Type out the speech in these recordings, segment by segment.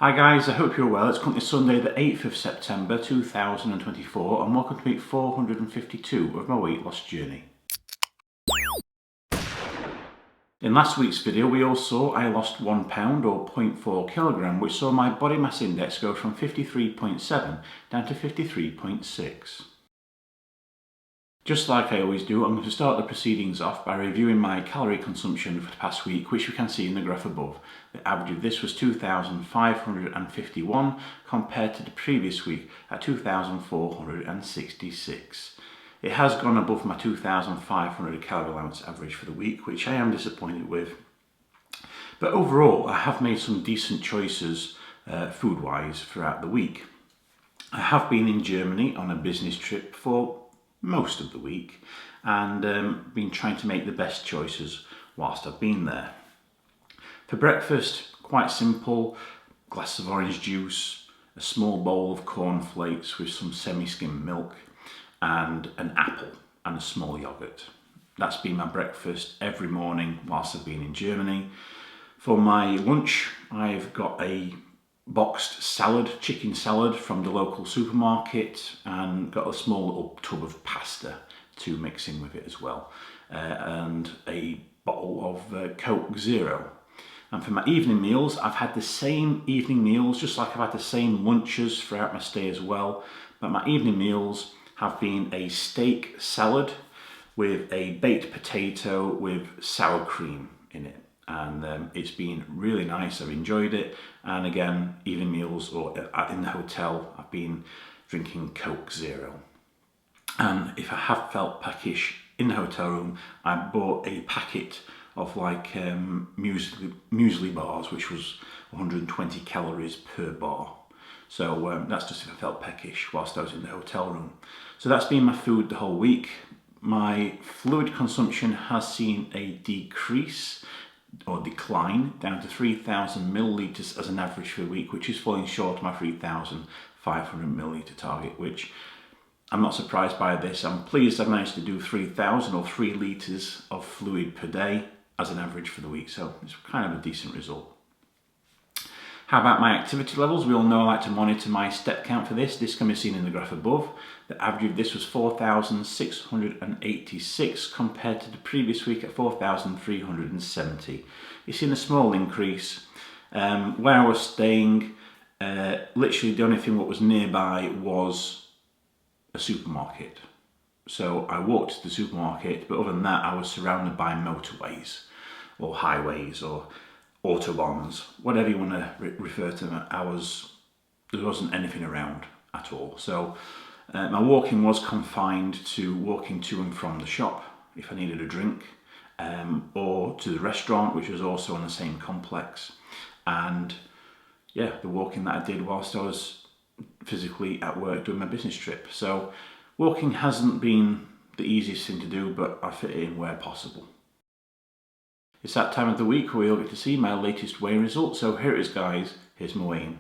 Hi guys, I hope you're well. It's currently Sunday the 8th of September 2024 and welcome to week 452 of my weight loss journey. In last week's video we all saw I lost 1 pound or 0.4 kilogram, which saw my body mass index go from 53.7 down to 53.6. Just like I always do, I'm going to start the proceedings off by reviewing my calorie consumption for the past week, which you can see in the graph above. The average of this was 2,551 compared to the previous week at 2,466. It has gone above my 2,500 calorie allowance average for the week, which I am disappointed with. But overall, I have made some decent choices food-wise throughout the week. I have been in Germany on a business trip for most of the week and been trying to make the best choices whilst I've been there. For breakfast, quite simple: glass of orange juice, a small bowl of cornflakes with some semi-skimmed milk and an apple and a small yogurt. That's been my breakfast every morning whilst I've been in Germany. For my lunch, I've got a boxed salad, chicken salad from the local supermarket, and got a small little tub of pasta to mix in with it as well, and a bottle of Coke Zero. And for my evening meals, I've had the same evening meals, just like I've had the same lunches throughout my stay as well, but my evening meals have been a steak salad with a baked potato with sour cream in it. And it's been really nice. I've enjoyed it. And again, evening meals or in the hotel, I've been drinking Coke Zero. And if I have felt peckish in the hotel room, I bought a packet of like muesli bars, which was 120 calories per bar. So that's just if I felt peckish whilst I was in the hotel room. So that's been my food the whole week. My fluid consumption has seen a decrease or decline down to 3,000 millilitres as an average for the week, which is falling short of my 3,500 millilitre target, which I'm not surprised by this. I'm pleased I've managed to do 3,000 or 3 litres of fluid per day as an average for the week, so it's kind of a decent result. How about my activity levels? We all know I like to monitor my step count for this. This can be seen in the graph above. The average of this was 4,686 compared to the previous week at 4,370. You've seen a small increase. Where I was staying, literally the only thing that was nearby was a supermarket. So I walked to the supermarket, but other than that, I was surrounded by motorways or highways or autobahns, whatever you want to refer to them. There wasn't anything around at all. So my walking was confined to walking to and from the shop if I needed a drink, or to the restaurant, which was also in the same complex. And yeah, the walking that I did whilst I was physically at work doing my business trip. So walking hasn't been the easiest thing to do, but I fit it in where possible. It's that time of the week where you'll get to see my latest weigh-in result. So here it is, guys. Here's my weigh-in.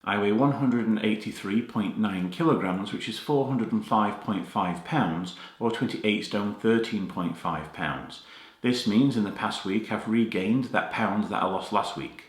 I weigh 183.9 kilograms, which is 405.5 pounds, or 28 stone 13.5 pounds. This means in the past week I've regained that pound that I lost last week,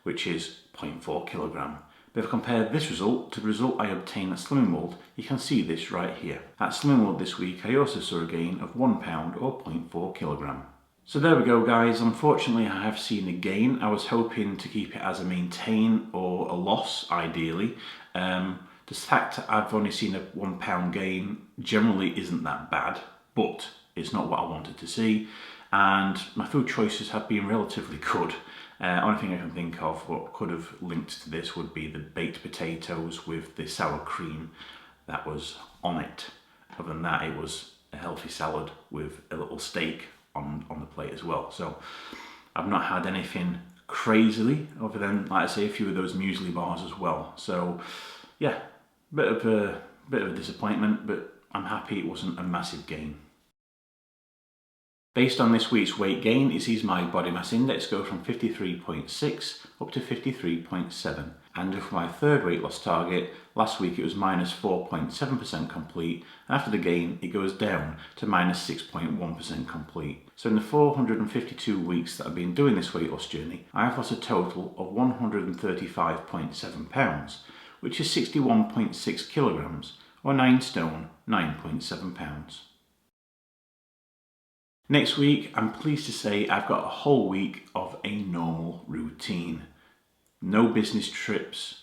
which is 0.4 kilogram. But if I compare this result to the result I obtained at Slimming World, you can see this right here. At Slimming World this week, I also saw a gain of 1 pound or 0.4 kilogram. So there we go, guys. Unfortunately, I have seen a gain. I was hoping to keep it as a maintain or a loss, ideally. The fact that I've only seen a 1 pound gain generally isn't that bad, but it's not what I wanted to see. And my food choices have been relatively good. Only thing I can think of what could have linked to this would be the baked potatoes with the sour cream that was on it. Other than that, it was a healthy salad with a little steak on the plate as well. So I've not had anything crazily other than, like I say, a few of those muesli bars as well. So yeah, bit of a disappointment, but I'm happy it wasn't a massive gain. Based on this week's weight gain, it sees my body mass index go from 53.6 up to 53.7. And for my third weight loss target, last week it was minus 4.7% complete, and after the gain it goes down to minus 6.1% complete. So in the 452 weeks that I've been doing this weight loss journey, I've lost a total of 135.7 pounds, which is 61.6 kilograms, or 9 stone, 9.7 pounds. Next week, I'm pleased to say I've got a whole week of a normal routine. No business trips,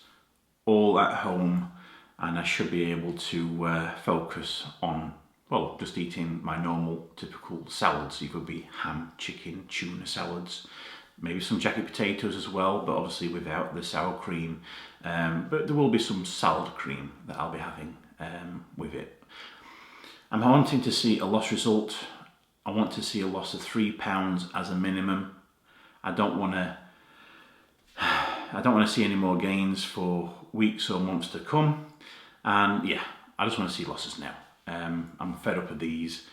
all at home, and I should be able to focus on, well, just eating my normal typical salads. Either be ham, chicken, tuna salads, maybe some jacket potatoes as well, but obviously without the sour cream. But there will be some salad cream that I'll be having with it. I'm wanting to see a loss result. I want to see a loss of 3 pounds as a minimum. I don't want to see any more gains for weeks or months to come. And yeah, I just want to see losses now. I'm fed up of these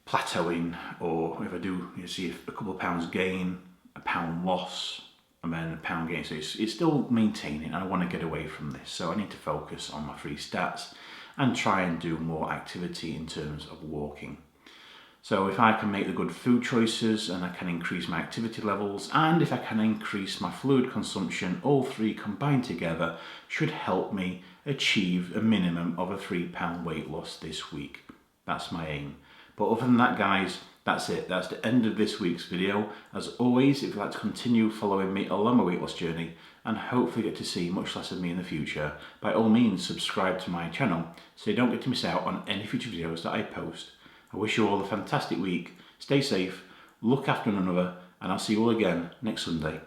plateauing, or if I do see a couple of pounds gain, a pound loss, and then a pound gain. So it's still maintaining, and I want to get away from this. So I need to focus on my free stats and try and do more activity in terms of walking. So if I can make the good food choices and I can increase my activity levels, and if I can increase my fluid consumption, all three combined together should help me achieve a minimum of a 3 pound weight loss this week. That's my aim. But other than that, guys, that's it. That's the end of this week's video. As always, if you'd like to continue following me along my weight loss journey and hopefully get to see much less of me in the future, by all means subscribe to my channel so you don't get to miss out on any future videos that I post. I wish you all a fantastic week, stay safe, look after one another, and I'll see you all again next Sunday.